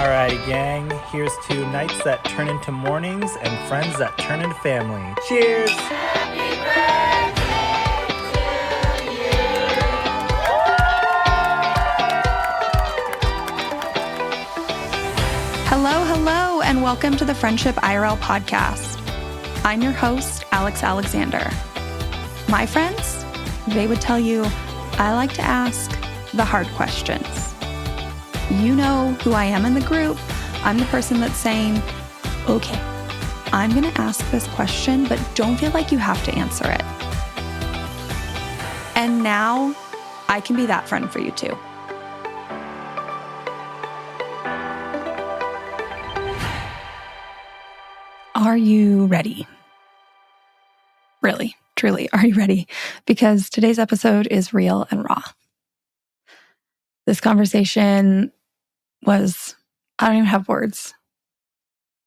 Alrighty, gang. Here's to nights that turn into mornings and friends that turn into family. Cheers! Hello, and welcome to the Friendship IRL podcast. I'm your host, Alex Alexander. My friends, they would tell you I like to ask the hard questions. You know who I am in the group. I'm the person that's saying, okay, I'm going to ask this question, but don't feel like you have to answer it. And now I can be that friend for you too. Are you ready? Really, truly, are you ready? Because today's episode is real and raw. This conversation was, I don't even have words.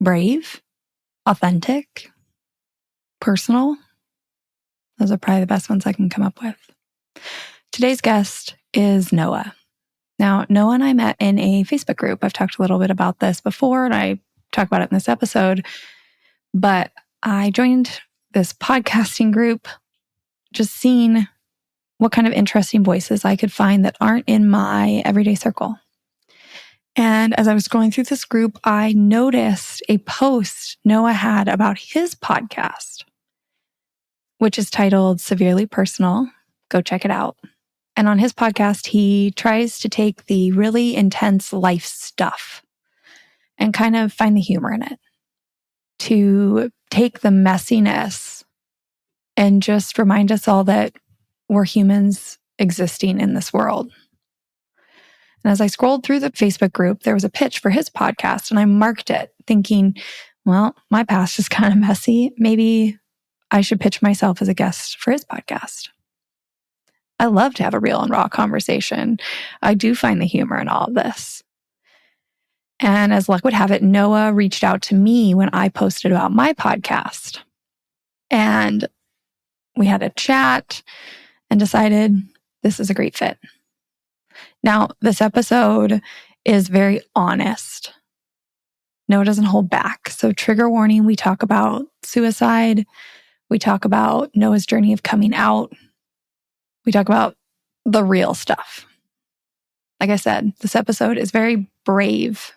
Brave, authentic, personal. Those are probably the best ones I can come up with. Today's guest is Noah. Now, Noah and I met in a Facebook group. I've talked a little bit about this before, and I talk about it in this episode. But I joined this podcasting group, just seeing what kind of interesting voices I could find that aren't in my everyday circle. And as I was going through this group, I noticed a post Noah had about his podcast, which is titled Severely Personal. Go check it out. And on his podcast, he tries to take the really intense life stuff and kind of find the humor in it, to take the messiness and just remind us all that we're humans existing in this world. And as I scrolled through the Facebook group, there was a pitch for his podcast, and I marked it thinking, well, my past is kind of messy. Maybe I should pitch myself as a guest for his podcast. I love to have a real and raw conversation. I do find the humor in all of this. And as luck would have it, Noah reached out to me when I posted about my podcast. And we had a chat and decided this is a great fit. Now, this episode is very honest. Noah doesn't hold back. So trigger warning, we talk about suicide. We talk about Noah's journey of coming out. We talk about the real stuff. Like I said, this episode is very brave.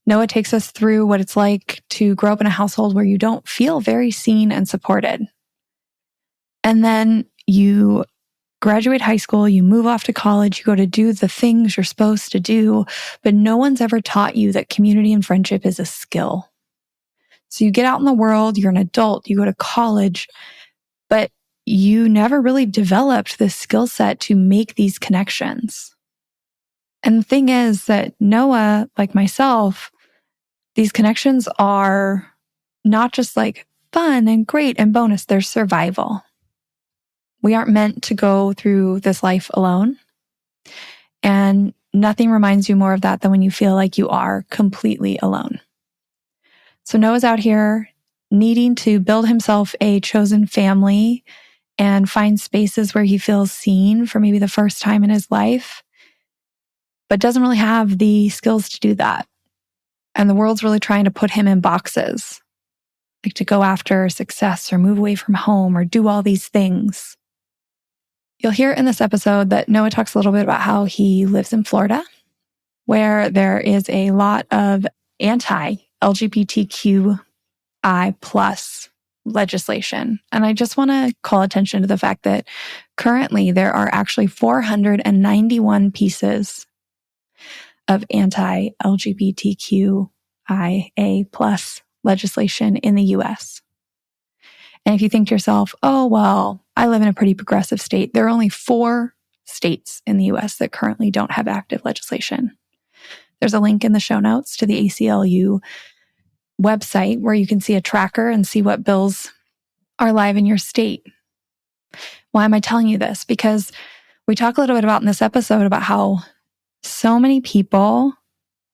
Noah takes us through what it's like to grow up in a household where you don't feel very seen and supported. And then you graduate high school, you move off to college, you go to do the things you're supposed to do, but no one's ever taught you that community and friendship is a skill. So you get out in the world, you're an adult, you go to college, but you never really developed this skill set to make these connections. And the thing is that Noah, like myself, these connections are not just like fun and great and bonus, they're survival. We aren't meant to go through this life alone. And nothing reminds you more of that than when you feel like you are completely alone. So Noah's out here needing to build himself a chosen family and find spaces where he feels seen for maybe the first time in his life, but doesn't really have the skills to do that. And the world's really trying to put him in boxes, like to go after success or move away from home or do all these things. You'll hear in this episode that Noah talks a little bit about how he lives in Florida, where there is a lot of anti-LGBTQI plus legislation. And I just want to call attention to the fact that currently there are actually 491 pieces of anti-LGBTQIA plus legislation in the US. And if you think to yourself, oh, well, I live in a pretty progressive state, there are only 4 states in the US that currently don't have active legislation. There's a link in the show notes to the ACLU website where you can see a tracker and see what bills are live in your state. Why am I telling you this? Because we talk a little bit about in this episode about how so many people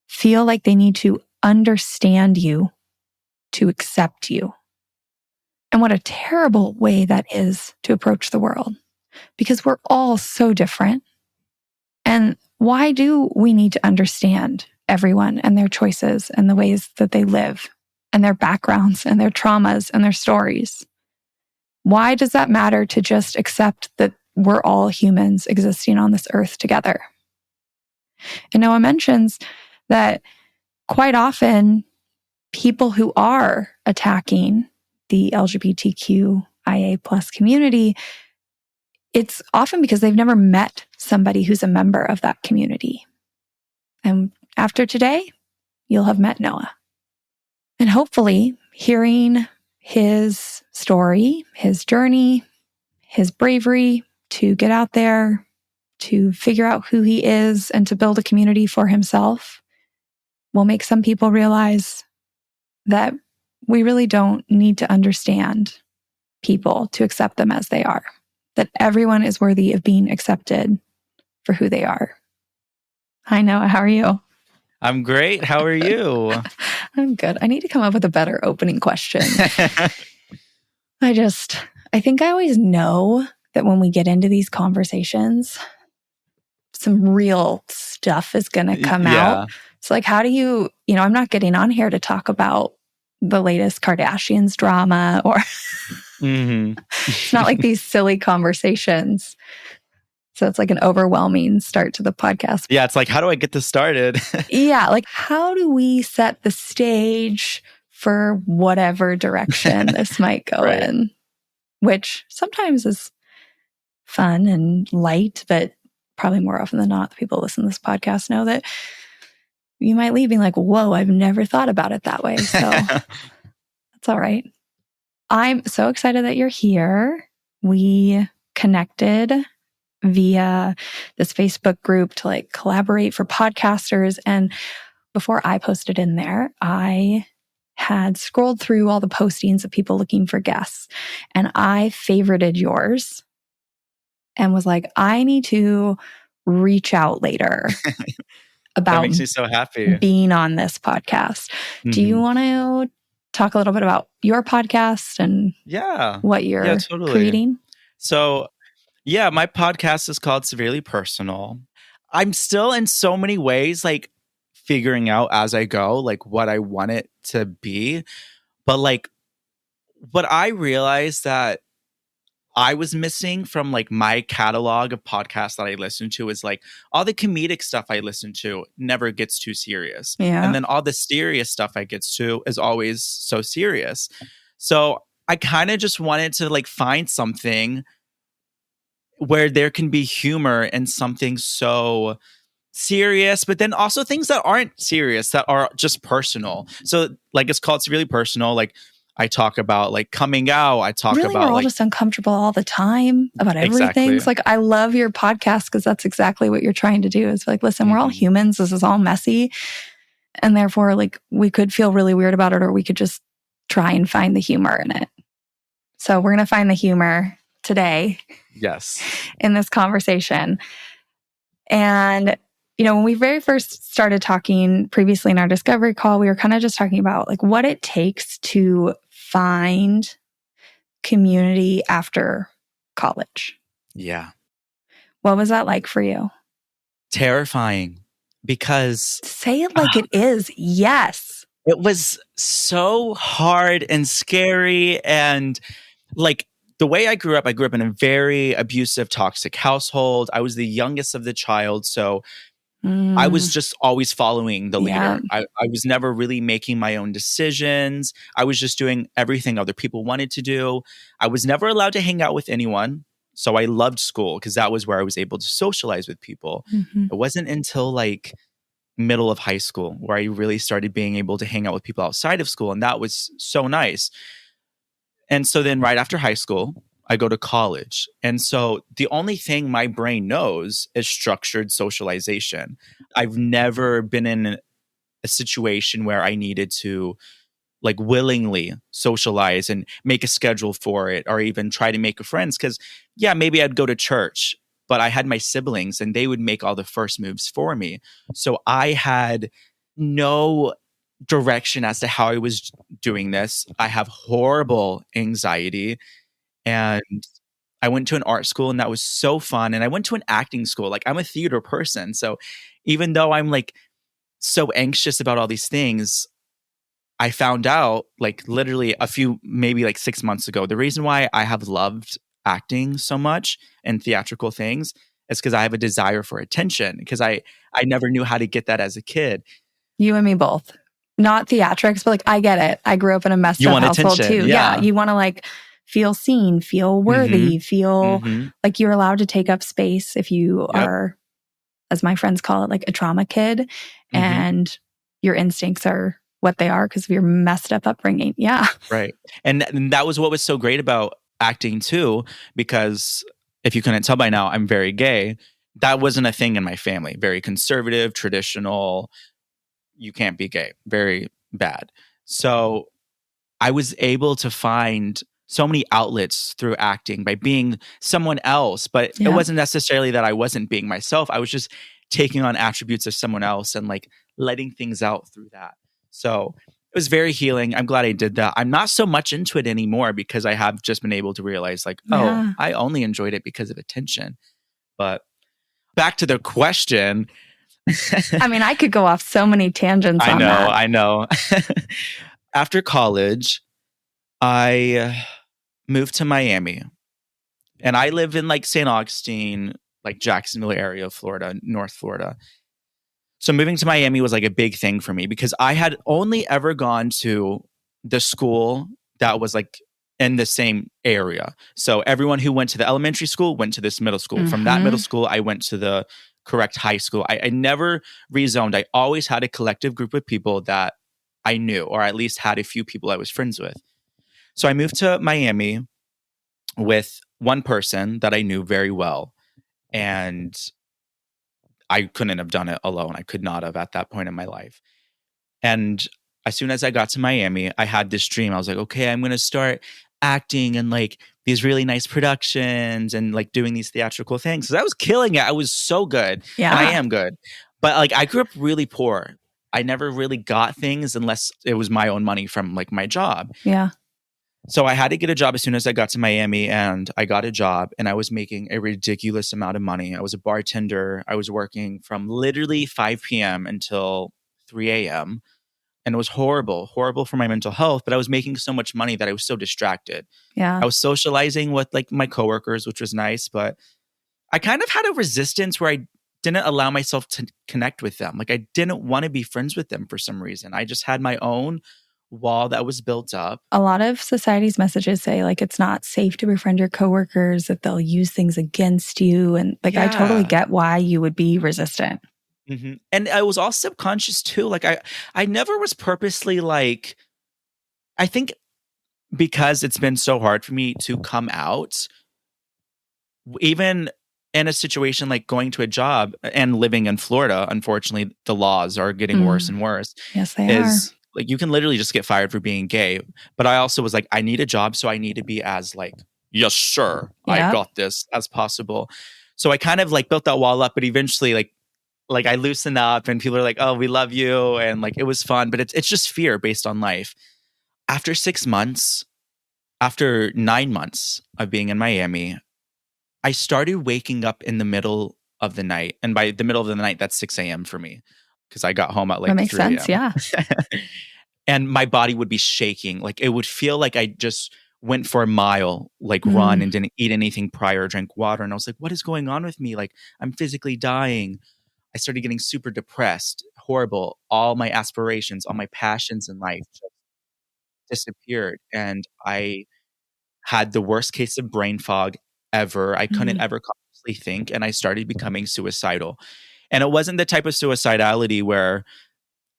feel like they need to understand you to accept you. And what a terrible way that is to approach the world, because we're all so different. And why do we need to understand everyone and their choices and the ways that they live and their backgrounds and their traumas and their stories. Why does that matter to just accept that we're all humans existing on this earth together? And Noah mentions that quite often people who are attacking the LGBTQIA plus community, it's often because they've never met somebody who's a member of that community. And after today, you'll have met Noah. And hopefully, hearing his story, his journey, his bravery to get out there, to figure out who he is, and to build a community for himself will make some people realize that we really don't need to understand people to accept them as they are, that everyone is worthy of being accepted for who they are. Hi, Noah. How are you? I'm great. How are you? I'm good. I need to come up with a better opening question. I think I always know that when we get into these conversations, some real stuff is going to come out. So like, how do you, I'm not getting on here to talk about the latest Kardashians drama or it's not like these silly conversations. So it's like an overwhelming start to the podcast. Yeah, it's like, how do I get this started? Yeah, like how do we set the stage for whatever direction this might go in? Which sometimes is fun and light, but probably more often than not, the people who listen to this podcast know that you might leave being like, whoa, I've never thought about it that way. So that's all right. I'm so excited that you're here. We connected via this Facebook group to like collaborate for podcasters. And before I posted in there, I had scrolled through all the postings of people looking for guests and I favorited yours and was like, I need to reach out later about that makes me so happy being on this podcast. Do you want to talk a little bit about your podcast and what you're creating? So, my podcast is called Severely Personal. I'm still in so many ways like figuring out as I go, like what I want it to be. But like what I realized that I was missing from like my catalog of podcasts that I listen to is like all the comedic stuff I listen to never gets too serious. Yeah. And then all the serious stuff I get to is always so serious. So I kind of just wanted to like find something where there can be humor and something so serious, but then also things that aren't serious, that are just personal. So like it's called Severely Personal. Like I talk about like coming out. I talk really, about we're all just uncomfortable all the time about everything. Exactly. It's like I love your podcast because that's exactly what you're trying to do. Is like, listen, we're all humans. This is all messy, and therefore, like we could feel really weird about it, or we could just try and find the humor in it. So we're gonna find the humor today. Yes. In this conversation, and when we very first started talking previously in our discovery call, we were kind of just talking about like what it takes to find community after college. Yeah. What was that like for you? Terrifying, because say it like it is. Yes. It was so hard and scary. And like the way I grew up in a very abusive, toxic household. I was the youngest of the child. So I was just always following the leader. Yeah. I was never really making my own decisions. I was just doing everything other people wanted to do. I was never allowed to hang out with anyone. So I loved school because that was where I was able to socialize with people. It wasn't until like middle of high school where I really started being able to hang out with people outside of school. And that was so nice. And so then right after high school, I go to college. And so the only thing my brain knows is structured socialization. I've never been in a situation where I needed to like willingly socialize and make a schedule for it or even try to make friends. Because maybe I'd go to church, but I had my siblings and they would make all the first moves for me. So I had no direction as to how I was doing this. I have horrible anxiety. And I went to an art school and that was so fun. And I went to an acting school. Like I'm a theater person. So even though I'm like so anxious about all these things, I found out like literally maybe like 6 months ago, the reason why I have loved acting so much and theatrical things is because I have a desire for attention because I never knew how to get that as a kid. You and me both. Not theatrics, but like I get it. I grew up in a messed You up want household attention. too. Yeah. You want to like feel seen, feel worthy, feel like you're allowed to take up space if you are, as my friends call it, like a trauma kid, and your instincts are what they are because of your messed up upbringing. Yeah. Right. And that was what was so great about acting too, because if you couldn't tell by now, I'm very gay. That wasn't a thing in my family. Very conservative, traditional. You can't be gay. Very bad. So I was able to find so many outlets through acting by being someone else, but it wasn't necessarily that I wasn't being myself. I was just taking on attributes of someone else and like letting things out through that. So it was very healing. I'm glad I did that. I'm not so much into it anymore because I have just been able to realize like, oh, I only enjoyed it because of attention. But back to the question. I mean, I could go off so many tangents on that. I know. After college, I moved to Miami. And I live in like St. Augustine, like Jacksonville area of Florida, North Florida. So moving to Miami was like a big thing for me because I had only ever gone to the school that was like in the same area. So everyone who went to the elementary school went to this middle school. From that middle school, I went to the correct high school. I never rezoned. I always had a collective group of people that I knew, or at least had a few people I was friends with. So I moved to Miami with one person that I knew very well. And I couldn't have done it alone. I could not have at that point in my life. And as soon as I got to Miami, I had this dream. I was like, okay, I'm going to start acting in like these really nice productions and like doing these theatrical things. So I was killing it. I was so good. Yeah. And I am good. But like I grew up really poor. I never really got things unless it was my own money from like my job. Yeah. So I had to get a job as soon as I got to Miami, and I got a job and I was making a ridiculous amount of money. I was a bartender. I was working from literally 5 p.m. until 3 a.m. And it was horrible for my mental health, but I was making so much money that I was so distracted. Yeah. I was socializing with like my coworkers, which was nice, but I kind of had a resistance where I didn't allow myself to connect with them. Like I didn't want to be friends with them for some reason. I just had my own wall that was built up. A lot of society's messages say like it's not safe to befriend your coworkers, that they'll use things against you. And like I totally get why you would be resistant. And I was all subconscious too. Like I never was purposely like, I think because it's been so hard for me to come out, even in a situation like going to a job and living in Florida, unfortunately, the laws are getting worse and worse. Yes, they are. Like you can literally just get fired for being gay. But I also was like, I need a job, so I need to be as like, yes, sure, I got this as possible. So I kind of like built that wall up, but eventually like I loosened up and people are like, oh, we love you. And like, it was fun, but it's just fear based on life. After 6 months, after 9 months of being in Miami, I started waking up in the middle of the night. And by the middle of the night, that's 6 a.m. for me because I got home at like that makes 3 a.m. sense. Yeah. And my body would be shaking. Like it would feel like I just went for a mile, like run and didn't eat anything prior, drank water. And I was like, what is going on with me? Like I'm physically dying. I started getting super depressed, horrible. All my aspirations, all my passions in life just disappeared. And I had the worst case of brain fog ever. I couldn't ever consciously think. And I started becoming suicidal. And it wasn't the type of suicidality where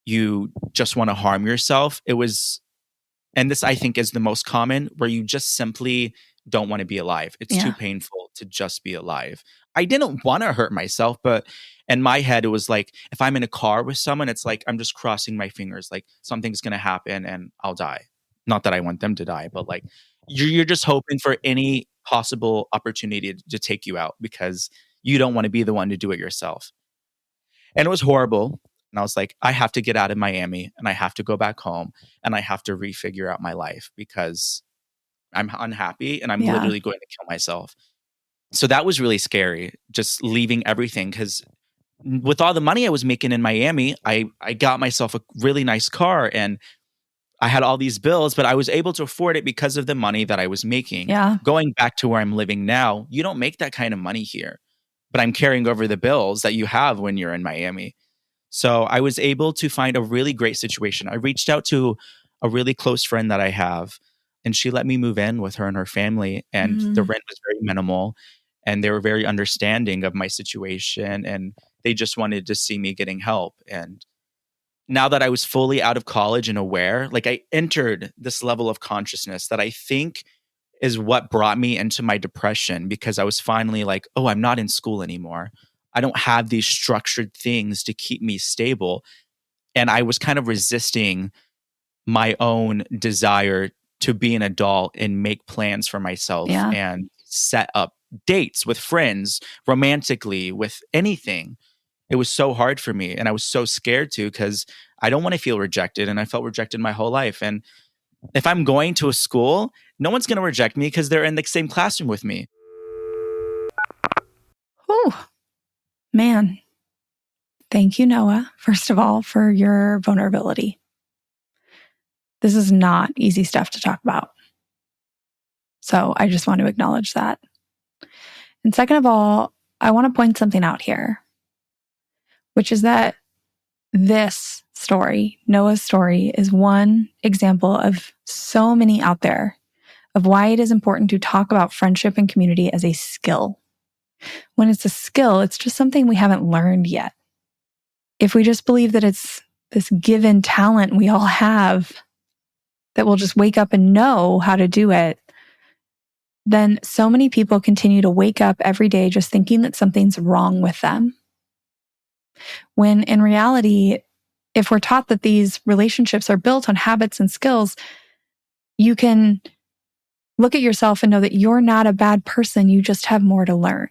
you just want to harm yourself. It was, and this I think is the most common, where you just simply don't want to be alive. It's too painful to just be alive. I didn't want to hurt myself, but in my head, it was like, if I'm in a car with someone, it's like, I'm just crossing my fingers, like something's going to happen and I'll die. Not that I want them to die, but like you're just hoping for any possible opportunity to take you out because you don't want to be the one to do it yourself. And it was horrible. And I was like, I have to get out of Miami and I have to go back home and I have to refigure out my life because I'm unhappy and I'm literally going to kill myself. So that was really scary, just leaving everything, because with all the money I was making in Miami, I got myself a really nice car, and I had all these bills, but I was able to afford it because of the money that I was making. Yeah. Going back to where I'm living now, you don't make that kind of money here, but I'm carrying over the bills that you have when you're in Miami. So I was able to find a really great situation. I reached out to a really close friend that I have, and she let me move in with her and her family. And the rent was very minimal, and they were very understanding of my situation. And they just wanted to see me getting help. And now that I was fully out of college and aware, like I entered this level of consciousness that I think is what brought me into my depression, because I was finally like, oh, I'm not in school anymore. I don't have these structured things to keep me stable. And I was kind of resisting my own desire to be an adult and make plans for myself Yeah. and set up dates with friends, romantically, with anything. It was so hard for me. And I was so scared to, because I don't want to feel rejected. And I felt rejected my whole life. And if I'm going to a school, no one's going to reject me because they're in the same classroom with me. Oh, man. Thank you, Noah, first of all, for your vulnerability. This is not easy stuff to talk about. So I just want to acknowledge that. And second of all, I want to point something out here, which is that this story, Noah's story, is one example of so many out there of why it is important to talk about friendship and community as a skill. When it's a skill, it's just something we haven't learned yet. If we just believe that it's this given talent we all have, that we'll just wake up and know how to do it, then so many people continue to wake up every day just thinking that something's wrong with them. When in reality, if we're taught that these relationships are built on habits and skills, you can look at yourself and know that you're not a bad person. You just have more to learn.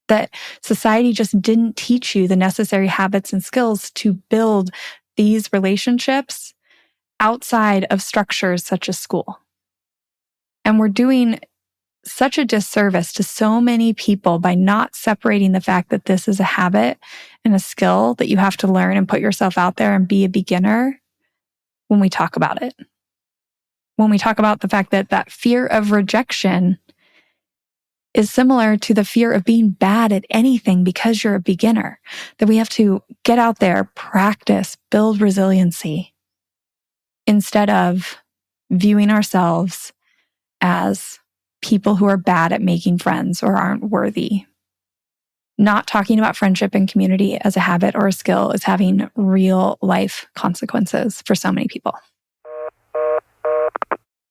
That society just didn't teach you the necessary habits and skills to build these relationships outside of structures such as school. And we're doing such a disservice to so many people by not separating the fact that this is a habit and a skill that you have to learn and put yourself out there and be a beginner when we talk about it. When we talk about the fact that that fear of rejection is similar to the fear of being bad at anything because you're a beginner, that we have to get out there, practice, build resiliency instead of viewing ourselves as people who are bad at making friends or aren't worthy. Not talking about friendship and community as a habit or a skill is having real life consequences for so many people.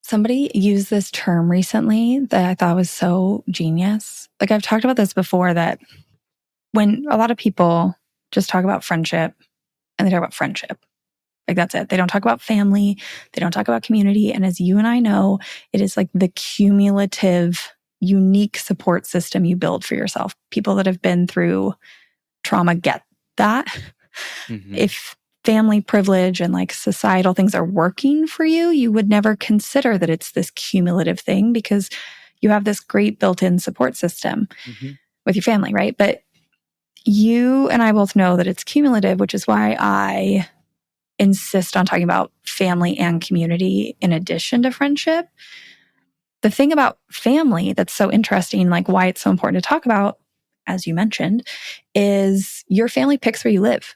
Somebody used this term recently that I thought was so genius. Like I've talked about this before, that when a lot of people just talk about friendship and they talk about friendship, like that's it. They don't talk about family. They don't talk about community. And as you and I know, it is like the cumulative, unique support system you build for yourself. People that have been through trauma get that. Mm-hmm. If family privilege and like societal things are working for you, you would never consider that it's this cumulative thing because you have this great built-in support system with your family, right? But you and I both know that it's cumulative, which is why I insist on talking about family and community in addition to friendship. The thing about family that's so interesting, like why it's so important to talk about, as you mentioned, is your family picks where you live.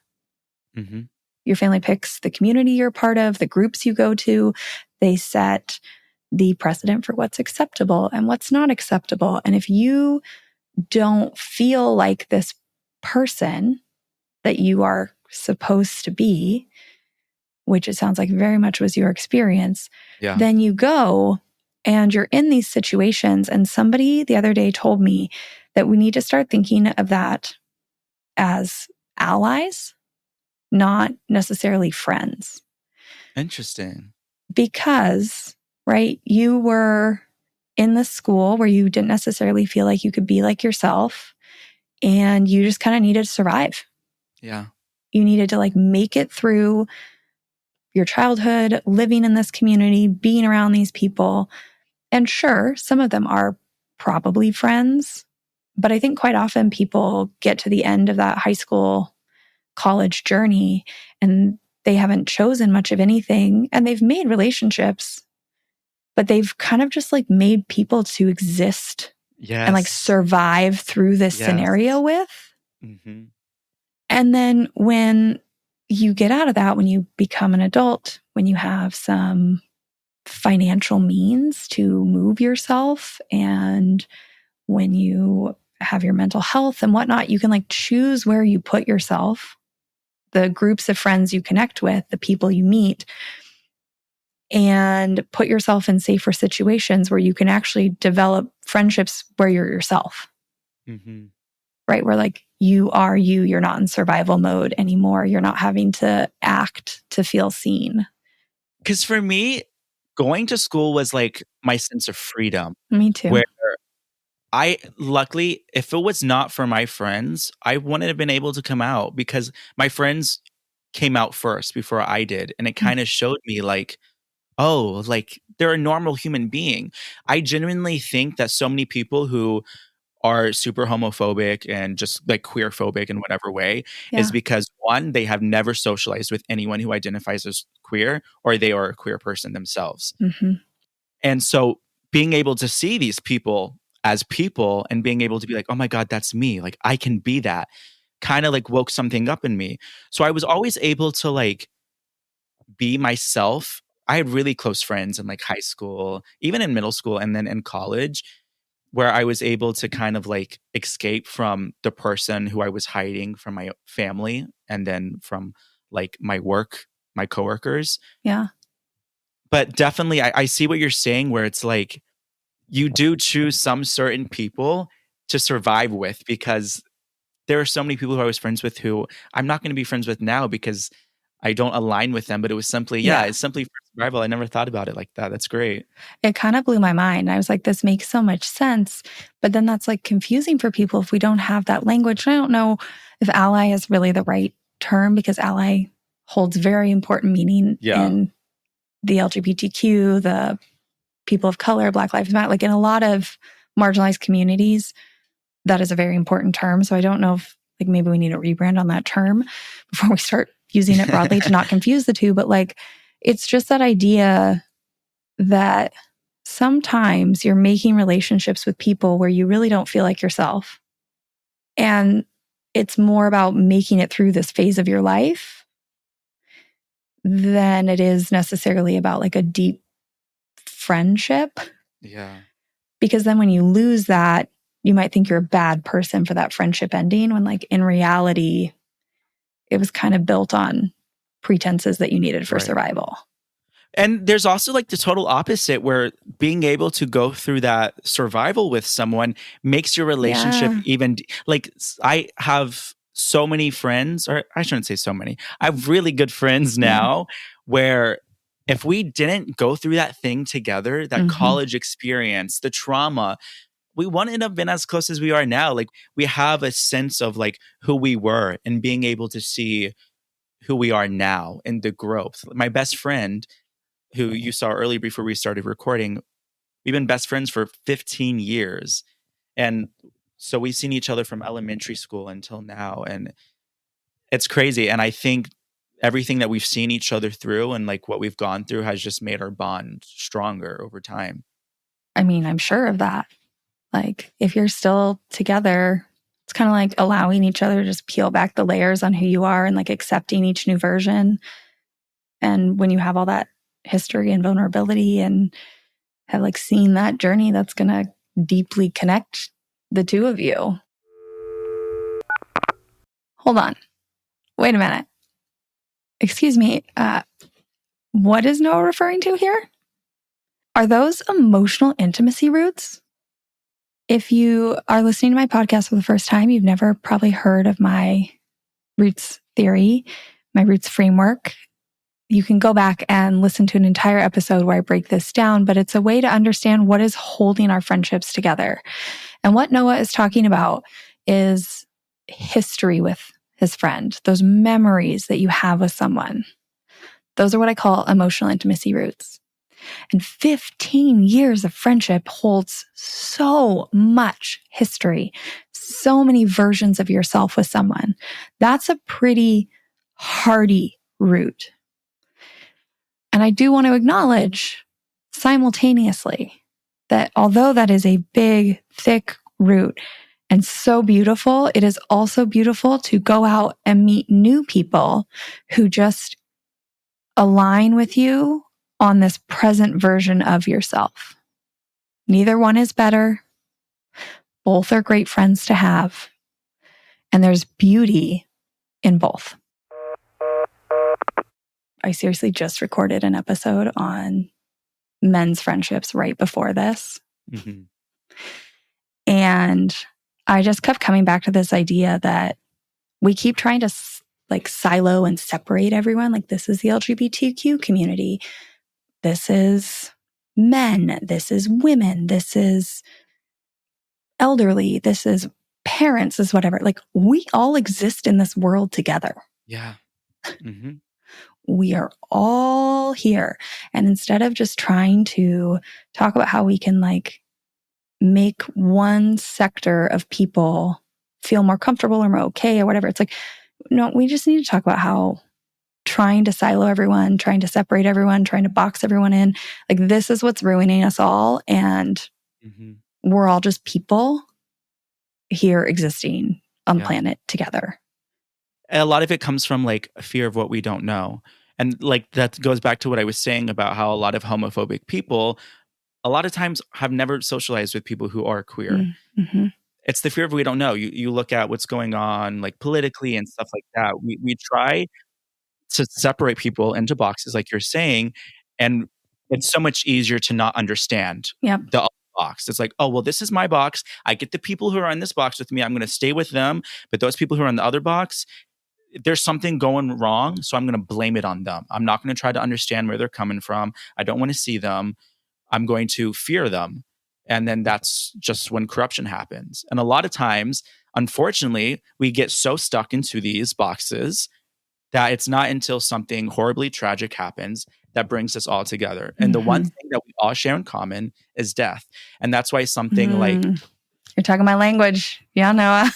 Mm-hmm. Your family picks the community you're part of, the groups you go to. They set the precedent for what's acceptable and what's not acceptable. And if you don't feel like this person that you are supposed to be, which it sounds like very much was your experience, then you go and you're in these situations. And somebody the other day told me that we need to start thinking of that as allies, not necessarily friends. Interesting. Because, right, you were in the school where you didn't necessarily feel like you could be like yourself, and you just kind of needed to survive. Yeah. You needed to like make it through your childhood, living in this community, being around these people. And sure, some of them are probably friends, But I think quite often people get to the end of that high school, college journey and they haven't chosen much of anything, and they've made relationships, but they've kind of just like made people to exist and like Yes. survive through this scenario Yes. with. Mhm. And then when you get out of that, when you become an adult, when you have some financial means to move yourself, and when you have your mental health and whatnot, you can like choose where you put yourself, the groups of friends you connect with, the people you meet, and put yourself in safer situations where you can actually develop friendships where you're yourself, Mhm. right? Where like you are you, you're not in survival mode anymore. You're not having to act to feel seen. Because for me, going to school was like my sense of freedom, Me too. where I luckily, if it was not for my friends, I wouldn't have been able to come out because my friends came out first before I did. And it kind of showed me like, oh, like they're a normal human being. I genuinely think that so many people who are super homophobic and just like queer phobic in whatever way Yeah. is because one, they have never socialized with anyone who identifies as queer, or they are a queer person themselves. Mm-hmm. And so being able to see these people as people and being able to be like, oh my God, that's me. Like I can be that kind of like woke something up in me. So I was always able to like be myself. I had really close friends in like high school, even in middle school, and then in college, where I was able to kind of like escape from the person who I was hiding from my family and then from like my work, my coworkers. Yeah. But definitely, I see what you're saying, where it's like you do choose some certain people to survive with because there are so many people who I was friends with who I'm not going to be friends with now because I don't align with them. But it was simply, yeah, Yeah. it's simply for survival. I never thought about it like that. That's great. It kind of blew my mind. I was like, this makes so much sense. But then that's like confusing for people if we don't have that language. And I don't know if ally is really the right term, because ally holds very important meaning Yeah. in the LGBTQ, the people of color, Black Lives Matter, like in a lot of marginalized communities, that is a very important term. So I don't know if like maybe we need a rebrand on that term before we start using it broadly to not confuse the two. But like, it's just that idea that sometimes you're making relationships with people where you really don't feel like yourself. And it's more about making it through this phase of your life than it is necessarily about like a deep friendship. Yeah. Because then when you lose that, you might think you're a bad person for that friendship ending, when like in reality, it was kind of built on pretenses that you needed for Right. survival. And there's also like the total opposite, where being able to go through that survival with someone makes your relationship even like I have so many friends, or I shouldn't say so many. I have really good friends now where if we didn't go through that thing together, that college experience, the trauma, we wouldn't have been as close as we are now. Like we have a sense of like who we were and being able to see who we are now and the growth. My best friend, who you saw earlier before we started recording, we've been best friends for 15 years. And so we've seen each other from elementary school until now. And it's crazy. And I think everything that we've seen each other through and like what we've gone through has just made our bond stronger over time. I mean, I'm sure of that. Like, if you're still together, it's kind of like allowing each other to just peel back the layers on who you are and like accepting each new version. And when you have all that history and vulnerability and have like seen that journey, that's going to deeply connect the two of you. Hold on. Wait a minute. Excuse me. What is Noah referring to here? Are those emotional intimacy roots? If you are listening to my podcast for the first time, you've never probably heard of my roots theory, my roots framework. You can go back and listen to an entire episode where I break this down, but it's a way to understand what is holding our friendships together. And what Noah is talking about is history with his friend, those memories that you have with someone. Those are what I call emotional intimacy roots. And 15 years of friendship holds so much history, so many versions of yourself with someone. That's a pretty hardy root. And I do want to acknowledge simultaneously that although that is a big, thick root and so beautiful, it is also beautiful to go out and meet new people who just align with you on this present version of yourself. Neither one is better. Both are great friends to have. And there's beauty in both. I seriously just recorded an episode on men's friendships right before this. Mm-hmm. And I just kept coming back to this idea that we keep trying to silo and separate everyone. Like, this is the LGBTQ community. This is men. This is women. This is elderly. This is parents, this is whatever. Like, we all exist in this world together. Yeah. Mm-hmm. We are all here. And instead of just trying to talk about how we can make one sector of people feel more comfortable or more okay or whatever, it's like, no, we just need to talk about how trying to silo everyone, trying to separate everyone, trying to box everyone in, like, this is what's ruining us all. And we're all just people here existing on the planet together. A lot of it comes from a fear of what we don't know. And that goes back to what I was saying about how a lot of homophobic people, a lot of times, have never socialized with people who are queer. Mm-hmm. It's the fear of we don't know. You look at what's going on politically and stuff like that. We try to separate people into boxes, like you're saying, and it's so much easier to not understand the other box. It's like, oh, well, this is my box. I get the people who are in this box with me. I'm going to stay with them. But those people who are in the other box, there's something going wrong, so I'm going to blame it on them. I'm not going to try to understand where they're coming from. I don't want to see them. I'm going to fear them. And then that's just when corruption happens. And a lot of times, unfortunately, we get so stuck into these boxes that it's not until something horribly tragic happens that brings us all together. And the one thing that we all share in common is death. And that's why something like... You're talking my language. Yeah, Noah.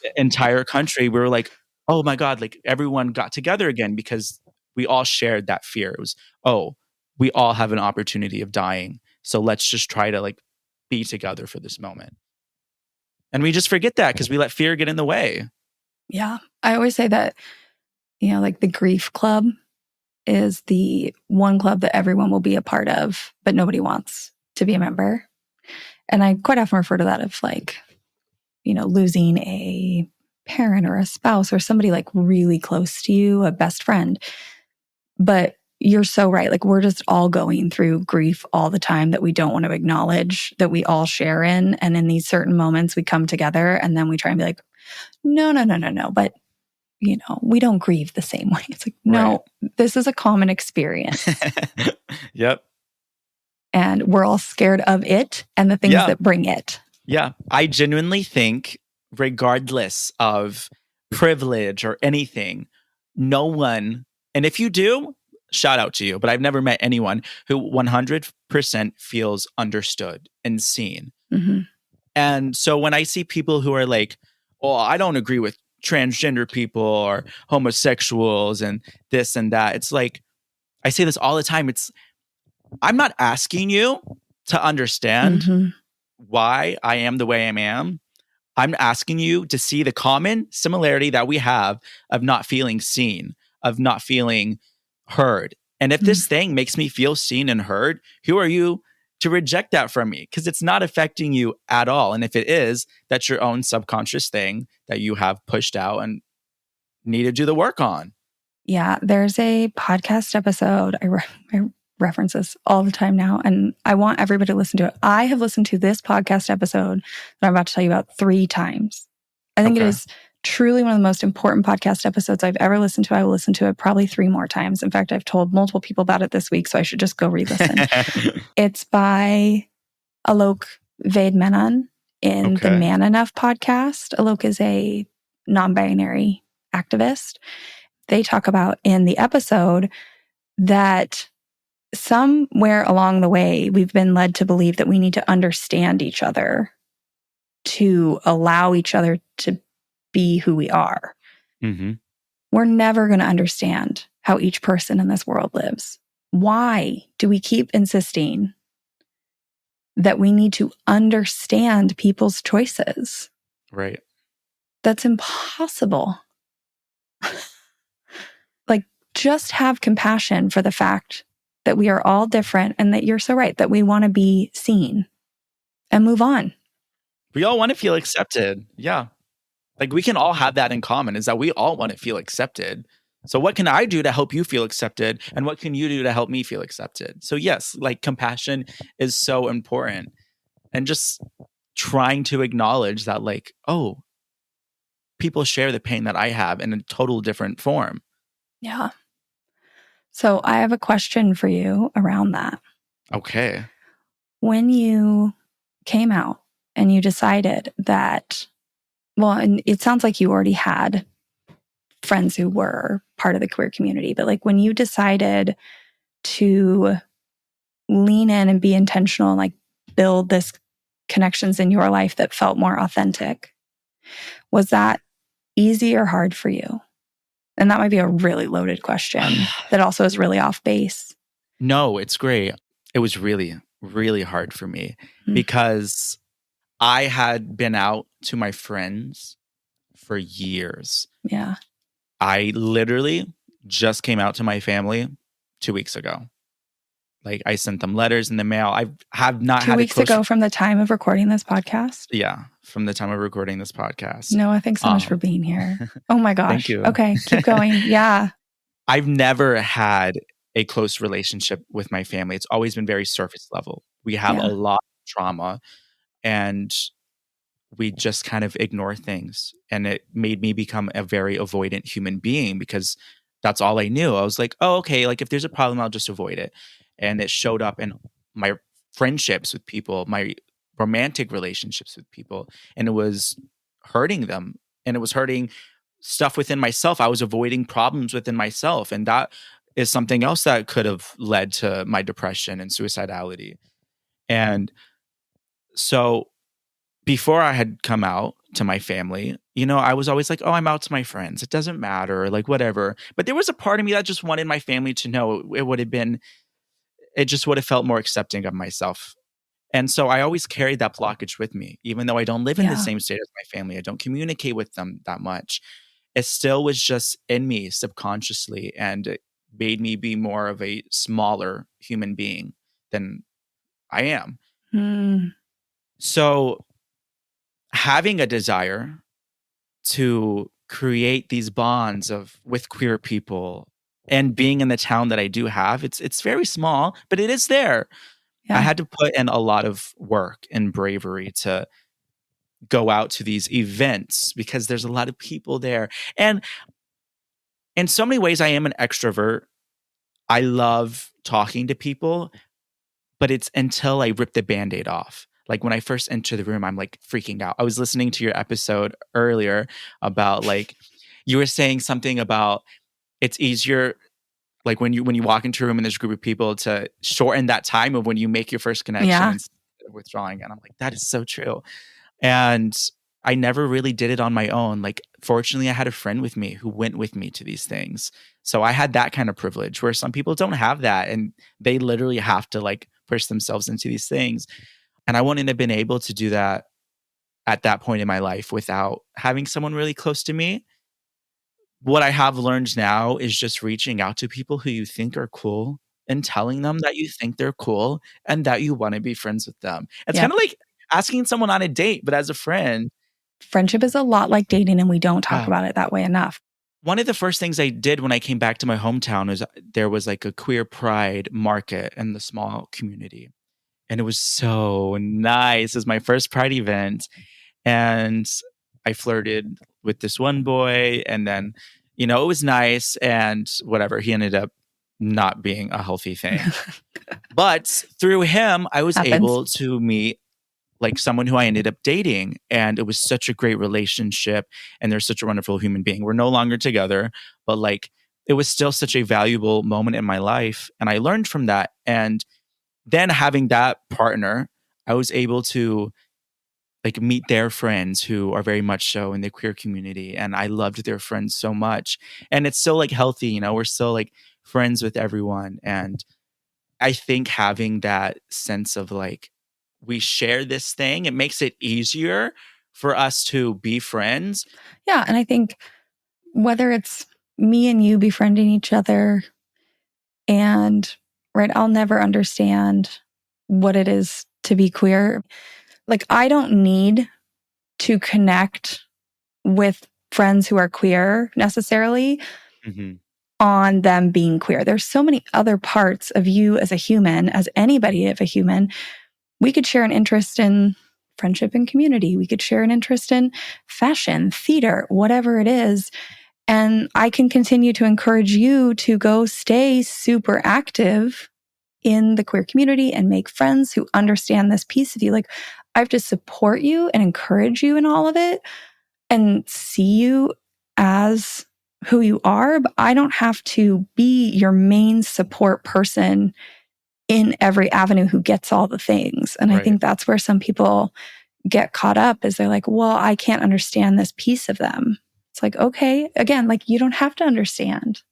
The entire country, we were like, oh my God, everyone got together again because we all shared that fear. It was, oh, we all have an opportunity of dying. So let's just try to be together for this moment. And we just forget that because we let fear get in the way. Yeah. I always say that, the grief club is the one club that everyone will be a part of, but nobody wants to be a member. And I quite often refer to that of losing a parent or a spouse or somebody really close to you, a best friend. But you're so right. We're just all going through grief all the time that we don't want to acknowledge that we all share in. And in these certain moments, we come together and then we try and be like, no. But, we don't grieve the same way. It's like, no, This is a common experience. Yep. And we're all scared of it and the things that bring it. Yeah. I genuinely think, regardless of privilege or anything, no one, and if you do, shout out to you, but I've never met anyone who 100% feels understood and seen. Mm-hmm. And so when I see people who are like, oh, I don't agree with transgender people or homosexuals and this and that, it's like, I say this all the time. I'm not asking you to understand why I am the way I am. I'm asking you to see the common similarity that we have of not feeling seen, of not feeling heard. And if this thing makes me feel seen and heard, who are you to reject that from me? Because it's not affecting you at all. And if it is, that's your own subconscious thing that you have pushed out and need to do the work on. Yeah. There's a podcast episode. I reference this all the time now, and I want everybody to listen to it. I have listened to this podcast episode that I'm about to tell you about 3 times. I think it is truly one of the most important podcast episodes I've ever listened to. I will listen to it probably 3 more times. In fact, I've told multiple people about it this week, so I should just go re-listen. It's by Alok Vaid-Menon in the Man Enough podcast. Alok is a non-binary activist. They talk about in the episode that somewhere along the way, we've been led to believe that we need to understand each other to allow each other to be who we are. Mm-hmm. We're never going to understand how each person in this world lives. Why do we keep insisting that we need to understand people's choices? Right. That's impossible. Like, just have compassion for the fact that we are all different and that you're so right, that we want to be seen and move on. We all want to feel accepted. Yeah. Like we can all have that in common, is that we all want to feel accepted. So what can I do to help you feel accepted? And what can you do to help me feel accepted? So yes, like compassion is so important. And just trying to acknowledge that, like, oh, people share the pain that I have in a total different form. Yeah. So I have a question for you around that. Okay. When you came out and you decided that, well, and it sounds like you already had friends who were part of the queer community, but like when you decided to lean in and be intentional and like build this connections in your life that felt more authentic, was that easy or hard for you? And that might be a really loaded question that also is really off base. No, it's great. It was really, really hard for me Mm. because I had been out to my friends for years. Yeah. I literally just came out to my family 2 weeks ago. Like I sent them letters in the mail. I have not 2 had weeks ago from the time of recording this podcast? Yeah, from the time of recording this podcast. Noah, thanks so much for being here. Oh my gosh. Thank you. Okay, keep going. Yeah. I've never had a close relationship with my family. It's always been very surface level. We have a lot of trauma and we just kind of ignore things. And it made me become a very avoidant human being because that's all I knew. I was like, oh, okay, like if there's a problem, I'll just avoid it. And it showed up in my friendships with people, my romantic relationships with people, and it was hurting them. And it was hurting stuff within myself. I was avoiding problems within myself. And that is something else that could have led to my depression and suicidality. And so before I had come out to my family, you know, I was always like, oh, I'm out to my friends. It doesn't matter, like whatever. But there was a part of me that just wanted my family to know. It just would have felt more accepting of myself. And so I always carried that blockage with me, even though I don't live in the same state as my family. I don't communicate with them that much. It still was just in me subconsciously, and it made me be more of a smaller human being than I am. Mm. So having a desire to create these bonds with queer people and being in the town that I do have, it's very small, but it is there. Yeah. I had to put in a lot of work and bravery to go out to these events because there's a lot of people there. And in so many ways, I am an extrovert. I love talking to people, but it's until I rip the Band-Aid off. Like when I first enter the room, I'm like freaking out. I was listening to your episode earlier about like, you were saying something about it's easier like when you walk into a room and there's a group of people to shorten that time of when you make your first connection instead of withdrawing. And I'm like, that is so true. And I never really did it on my own. Like, fortunately, I had a friend with me who went with me to these things. So I had that kind of privilege where some people don't have that and they literally have to like push themselves into these things. And I wouldn't have been able to do that at that point in my life without having someone really close to me. What I have learned now is just reaching out to people who you think are cool and telling them that you think they're cool and that you want to be friends with them. It's kind of like asking someone on a date, but as a friend. Friendship is a lot like dating, and we don't talk about it that way enough. One of the first things I did when I came back to my hometown was there was like a queer pride market in the small community. And it was so nice. It was my first pride event. And I flirted with this one boy, and then, you know, it was nice and whatever. He ended up not being a healthy thing. But through him, I was able to meet like someone who I ended up dating, and it was such a great relationship, and they're such a wonderful human being. We're no longer together, but like it was still such a valuable moment in my life. And I learned from that. And then having that partner, I was able to like meet their friends who are very much so in the queer community. And I loved their friends so much. And it's still like healthy, you know, we're still like friends with everyone. And I think having that sense of like, we share this thing, it makes it easier for us to be friends. Yeah. And I think whether it's me and you befriending each other, and right, I'll never understand what it is to be queer. Like, I don't need to connect with friends who are queer necessarily Mm-hmm. on them being queer. There's so many other parts of you as a human, as anybody of a human. We could share an interest in friendship and community. We could share an interest in fashion, theater, whatever it is. And I can continue to encourage you to go stay super active in the queer community and make friends who understand this piece of you. Like, I have to support you and encourage you in all of it and see you as who you are, but I don't have to be your main support person in every avenue who gets all the things. And I Right. think that's where some people get caught up is they're like, well, I can't understand this piece of them. It's like, okay, again, like you don't have to understand.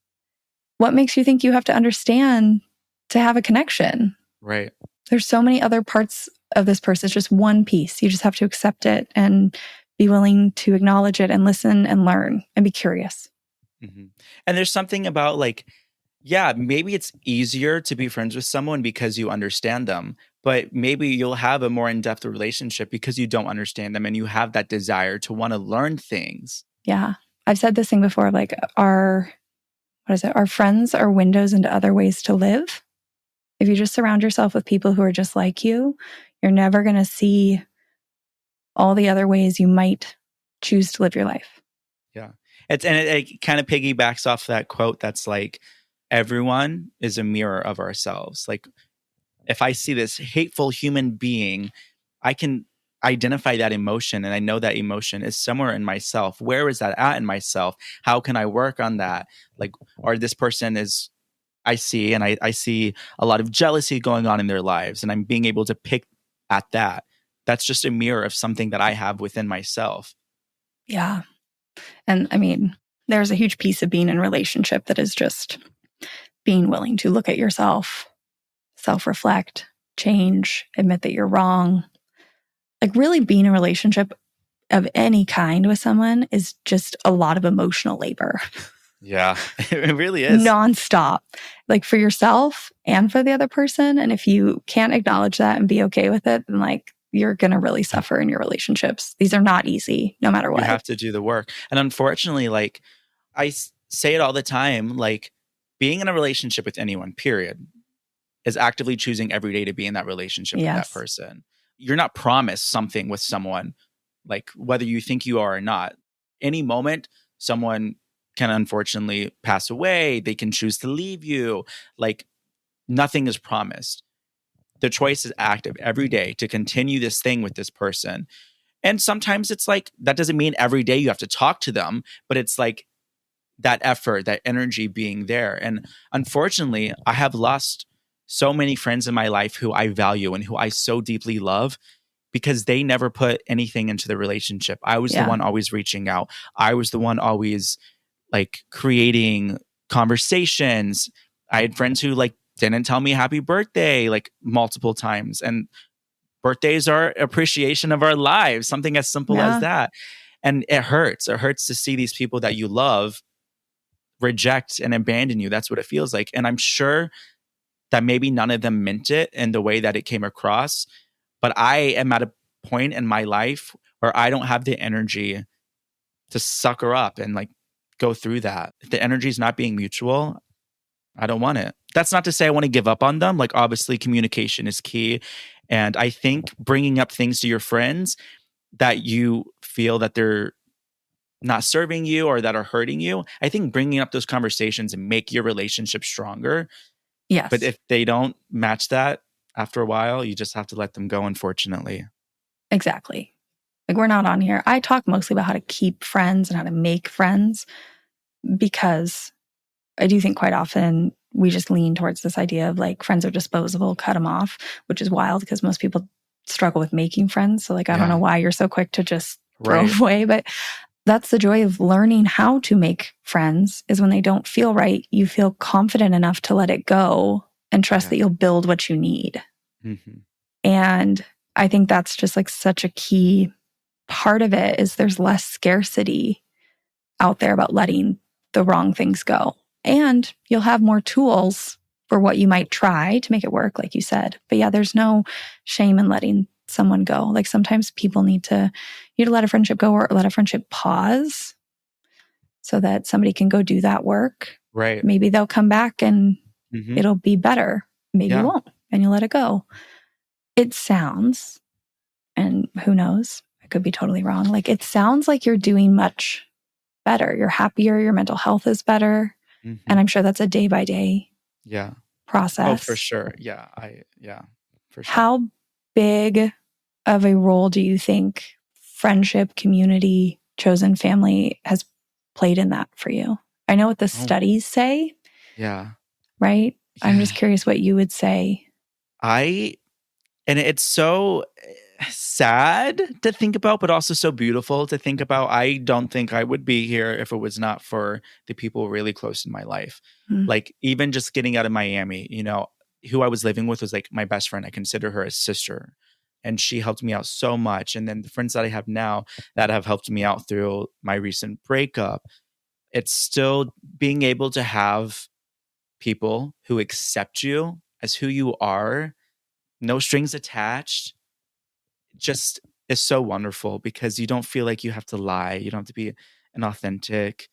What makes you think you have to understand to have a connection? Right. There's so many other parts of this person. It's just one piece. You just have to accept it and be willing to acknowledge it and listen and learn and be curious. Mm-hmm. And there's something about like, yeah, maybe it's easier to be friends with someone because you understand them, but maybe you'll have a more in-depth relationship because you don't understand them and you have that desire to want to learn things. Yeah. I've said this thing before, like our friends are windows into other ways to live. If you just surround yourself with people who are just like you, you're never going to see all the other ways you might choose to live your life. Yeah. It kind of piggybacks off that quote that's like, everyone is a mirror of ourselves. Like, if I see this hateful human being, I can identify that emotion and I know that emotion is somewhere in myself. Where is that at in myself? How can I work on that? Like, or this person is, I see, and I see a lot of jealousy going on in their lives, and I'm being able to pick at that. That's just a mirror of something that I have within myself. Yeah. And I mean, there's a huge piece of being in a relationship that is just being willing to look at yourself, self-reflect, change, admit that you're wrong. Like really being in a relationship of any kind with someone is just a lot of emotional labor. Yeah, it really is. Nonstop, like for yourself and for the other person. And if you can't acknowledge that and be okay with it, then like you're going to really suffer in your relationships. These are not easy, no matter what. You have to do the work. And unfortunately, like say it all the time, like being in a relationship with anyone, period, is actively choosing every day to be in that relationship with that person. You're not promised something with someone, like whether you think you are or not. Any moment, someone can unfortunately pass away. They can choose to leave you. Like nothing is promised. The choice is active every day to continue this thing with this person. And sometimes it's like, that doesn't mean every day you have to talk to them, but it's like that effort, that energy being there. And unfortunately, I have lost so many friends in my life who I value and who I so deeply love because they never put anything into the relationship. I was the one always reaching out. I was the one always like creating conversations. I had friends who like didn't tell me happy birthday like multiple times. And birthdays are appreciation of our lives, something as simple as that. And it hurts. It hurts to see these people that you love reject and abandon you. That's what it feels like. And I'm sure that maybe none of them meant it in the way that it came across. But I am at a point in my life where I don't have the energy to sucker up and like go through that. If the energy is not being mutual, I don't want it. That's not to say I want to give up on them. Like, obviously, communication is key. And I think bringing up things to your friends that you feel that they're not serving you or that are hurting you, I think bringing up those conversations and make your relationship stronger. Yes. But if they don't match that after a while, you just have to let them go, unfortunately. Exactly. Like we're not on here. I talk mostly about how to keep friends and how to make friends because I do think quite often we just lean towards this idea of like friends are disposable, cut them off, which is wild because most people struggle with making friends. So like, I don't know why you're so quick to just throw Right. away, but that's the joy of learning how to make friends is when they don't feel right, you feel confident enough to let it go and trust that you'll build what you need. Mhm. And I think that's just like such a key part of it is there's less scarcity out there about letting the wrong things go. And you'll have more tools for what you might try to make it work, like you said. But yeah, there's no shame in letting someone go. Like sometimes people need to let a friendship go or let a friendship pause so that somebody can go do that work. Right. Maybe they'll come back and it'll be better. Maybe it won't, and you let it go. It sounds, and who knows, I could be totally wrong. Like it sounds like you're doing much better. You're happier. Your mental health is better. And I'm sure that's a day by day process. Oh, for sure. Yeah. For sure. How big of a role do you think friendship, community, chosen family has played in that for you? I know what the studies say. Yeah. Right? Yeah. I'm just curious what you would say. And it's so sad to think about, but also so beautiful to think about. I don't think I would be here if it was not for the people really close in my life. Like even just getting out of Miami, you know, who I was living with was like my best friend. I consider her a sister, and she helped me out so much. And then the friends that I have now that have helped me out through my recent breakup, it's still being able to have people who accept you as who you are, no strings attached, just is so wonderful because you don't feel like you have to lie. You don't have to be inauthentic.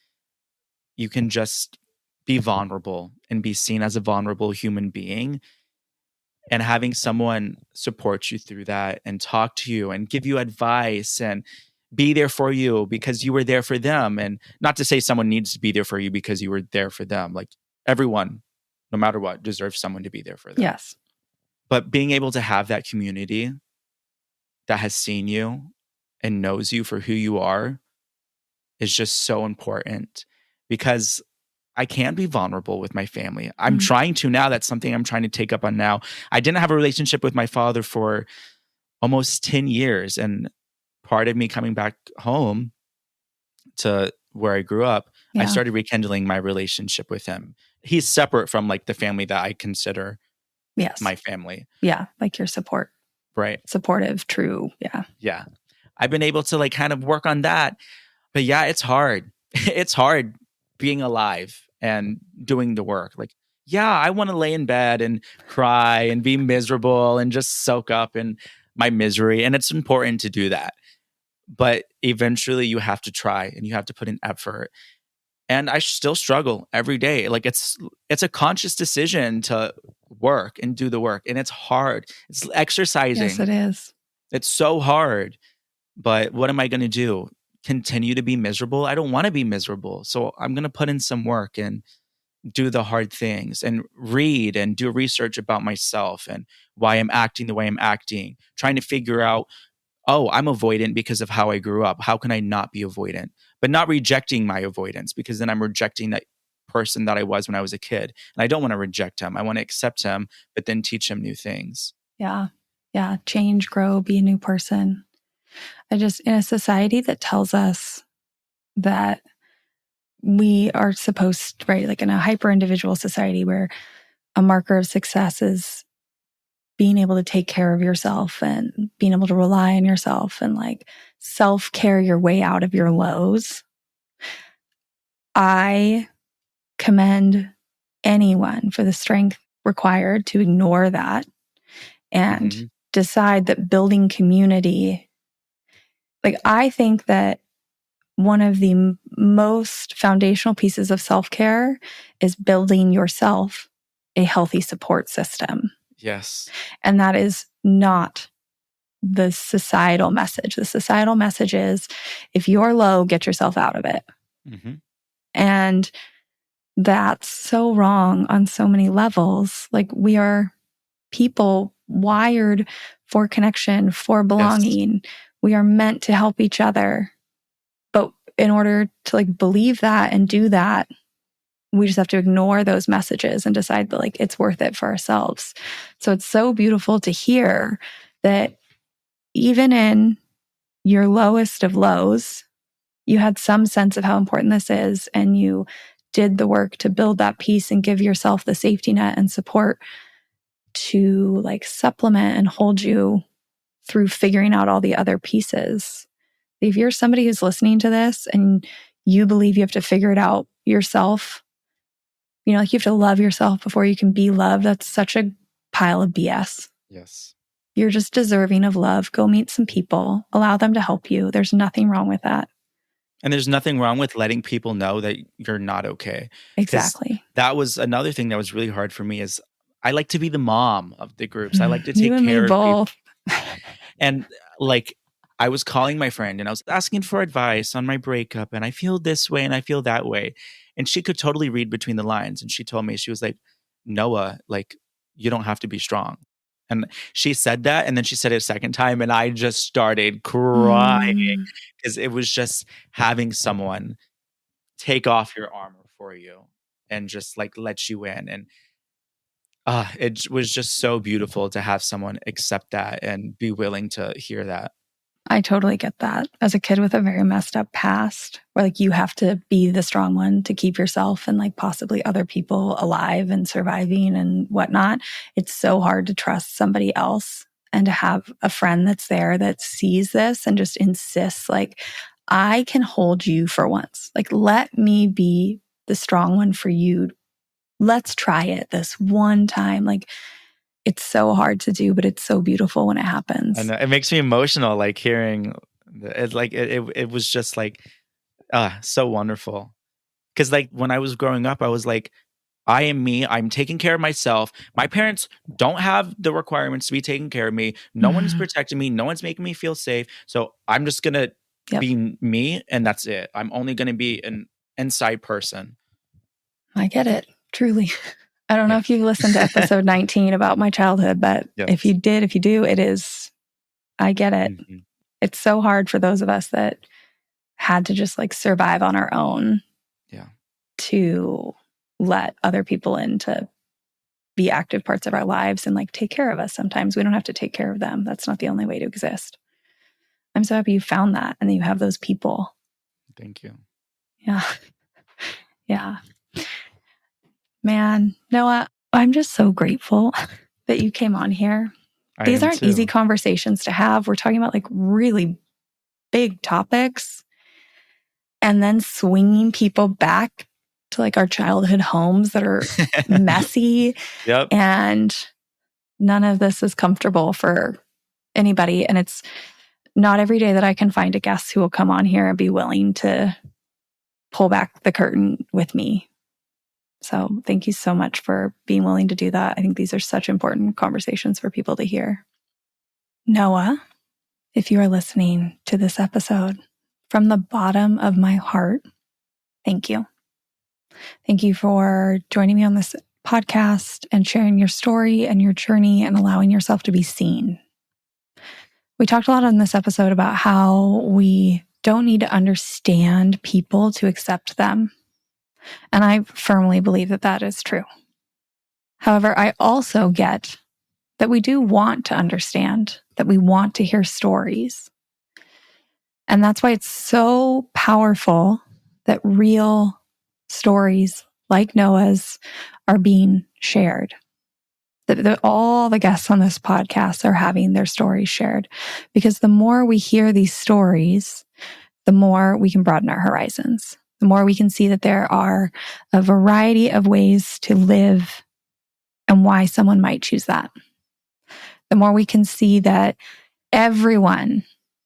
You can just be vulnerable and be seen as a vulnerable human being. And having someone support you through that and talk to you and give you advice and be there for you because you were there for them. And not to say someone needs to be there for you because you were there for them. Like everyone, no matter what, deserves someone to be there for them. Yes. But being able to have that community that has seen you and knows you for who you are is just so important because I can be vulnerable with my family. I'm trying to now. That's something I'm trying to take up on now. I didn't have a relationship with my father for almost 10 years. And part of me coming back home to where I grew up, I started rekindling my relationship with him. He's separate from like the family that I consider my family. Yeah. Like your support. Right. Supportive, true. Yeah. Yeah. I've been able to like kind of work on that. But yeah, it's hard. It's hard being alive and doing the work. Like, yeah, I want to lay in bed and cry and be miserable and just soak up in my misery. And it's important to do that. But eventually you have to try and you have to put in effort. And I still struggle every day. Like it's a conscious decision to work and do the work. And it's hard. It's exercising. Yes, it is. It's so hard. But what am I going to do? Continue to be miserable? I don't want to be miserable. So I'm going to put in some work and do the hard things and read and do research about myself and why I'm acting the way I'm acting, trying to figure out, oh, I'm avoidant because of how I grew up. How can I not be avoidant? But not rejecting my avoidance because then I'm rejecting that person that I was when I was a kid. And I don't want to reject him. I want to accept him, but then teach him new things. Yeah. Yeah. Change, grow, be a new person. I just, in a society that tells us that we are supposed, right, like in a hyper individual society where a marker of success is being able to take care of yourself and being able to rely on yourself and like self-care your way out of your lows. I commend anyone for the strength required to ignore that and decide that building community, like I think that one of the most foundational pieces of self-care is building yourself a healthy support system. Yes. And that is not the societal message. The societal message is if you're low, get yourself out of it. And that's so wrong on so many levels. Like we are people wired for connection, for belonging. Yes. We are meant to help each other. But in order to like believe that and do that, We just have to ignore those messages and decide that like it's worth it for ourselves. So it's so beautiful to hear that even in your lowest of lows, you had some sense of how important this is, and you did the work to build that piece and give yourself the safety net and support to like supplement and hold you through figuring out all the other pieces. If you're somebody who's listening to this and you believe you have to figure it out yourself, you know, like you have to love yourself before you can be loved, that's such a pile of BS. Yes. You're just deserving of love. Go meet some people, allow them to help you. There's nothing wrong with that. And there's nothing wrong with letting people know that you're not okay. 'Cause Exactly. that was another thing that was really hard for me is I like to be the mom of the groups. I like to You take and me care of people. both. And like I was calling my friend and I was asking for advice on my breakup, and I feel this way and I feel that way. And she could totally read between the lines. And she told me, she was like, Noah, like, you don't have to be strong. And she said that. And then she said it a second time. And I just started crying because it was just having someone take off your armor for you and just like let you in. And it was just so beautiful to have someone accept that and be willing to hear that. I totally get that. As a kid with a very messed up past, where like you have to be the strong one to keep yourself and like possibly other people alive and surviving and whatnot, it's so hard to trust somebody else, and to have a friend that's there that sees this and just insists like, I can hold you for once. Like, let me be the strong one for you. Let's try it this one time. Like, it's so hard to do, but it's so beautiful when it happens. And it makes me emotional, like hearing it. Like it was just like so wonderful. Because like when I was growing up, I was like, I am me. I'm taking care of myself. My parents don't have the requirements to be taking care of me. No one's protecting me. No one's making me feel safe. So I'm just gonna be me, and that's it. I'm only gonna be an inside person. I get it, truly. I don't know if you've listened to episode 19 about my childhood, but if you do, it is, I get it. Mm-hmm. It's so hard for those of us that had to just like survive on our own to let other people in to be active parts of our lives and like take care of us. Sometimes we don't have to take care of them. That's not the only way to exist. I'm so happy you found that and that you have those people. Thank you. Yeah. Yeah. Man, Noah, I'm just so grateful that you came on here. These aren't easy conversations to have. We're talking about like really big topics, and then swinging people back to like our childhood homes that are messy. And none of this is comfortable for anybody. And it's not every day that I can find a guest who will come on here and be willing to pull back the curtain with me. So thank you so much for being willing to do that. I think these are such important conversations for people to hear. Noah, if you are listening to this episode, from the bottom of my heart, thank you. Thank you for joining me on this podcast and sharing your story and your journey and allowing yourself to be seen. We talked a lot on this episode about how we don't need to understand people to accept them. And I firmly believe that that is true. However, I also get that we do want to understand, that we want to hear stories. And that's why it's so powerful that real stories like Noah's are being shared. That all the guests on this podcast are having their stories shared. Because the more we hear these stories, the more we can broaden our horizons. The more we can see that there are a variety of ways to live and why someone might choose that. The more we can see that everyone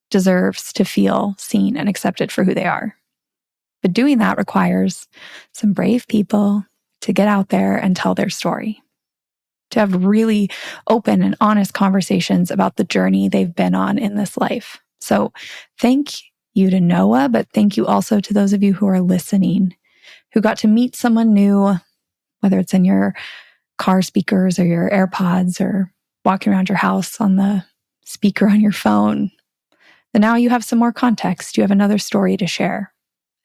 deserves to feel seen and accepted for who they are. But doing that requires some brave people to get out there and tell their story, to have really open and honest conversations about the journey they've been on in this life. So thank you to Noah, but thank you also to those of you who are listening, who got to meet someone new, whether it's in your car speakers or your AirPods or walking around your house on the speaker on your phone. And now you have some more context. You have another story to share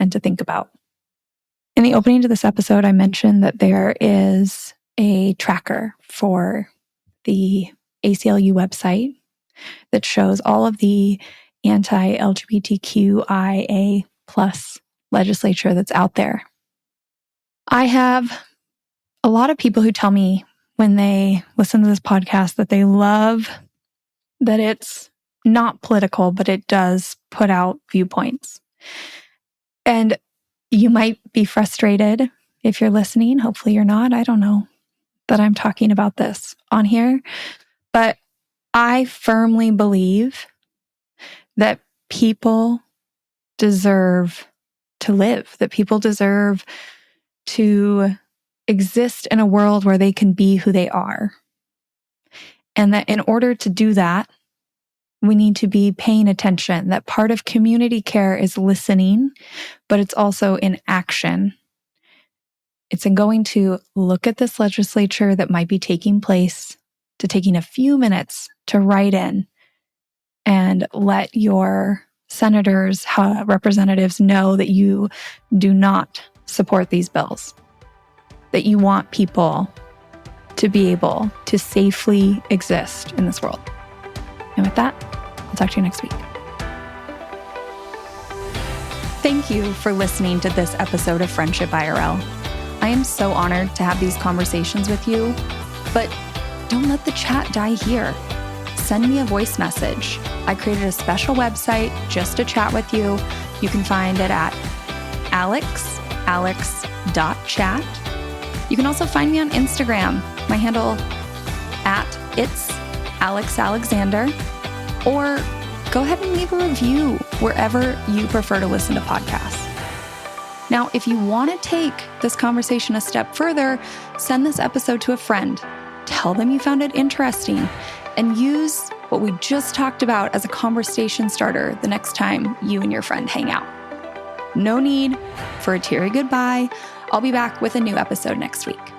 and to think about. In the opening to this episode, I mentioned that there is a tracker for the ACLU website that shows all of the anti-LGBTQIA plus legislature that's out there. I have a lot of people who tell me when they listen to this podcast that they love that it's not political, but it does put out viewpoints. And you might be frustrated if you're listening. Hopefully you're not. I don't know that I'm talking about this on here, but I firmly believe that people deserve to live, that people deserve to exist in a world where they can be who they are. And that in order to do that, we need to be paying attention, that part of community care is listening, but it's also in action. It's in going to look at this legislature that might be taking place, to taking a few minutes to write in and let your senators, representatives know that you do not support these bills, that you want people to be able to safely exist in this world. And with that, I'll talk to you next week. Thank you for listening to this episode of Friendship IRL. I am so honored to have these conversations with you, but don't let the chat die here. Send me a voice message. I created a special website just to chat with you. You can find it at alex.chat. You can also find me on Instagram. My handle at it's Alex Alexander, or go ahead and leave a review wherever you prefer to listen to podcasts. Now, if you want to take this conversation a step further, send this episode to a friend. Tell them you found it interesting and use what we just talked about as a conversation starter the next time you and your friend hang out. No need for a teary goodbye. I'll be back with a new episode next week.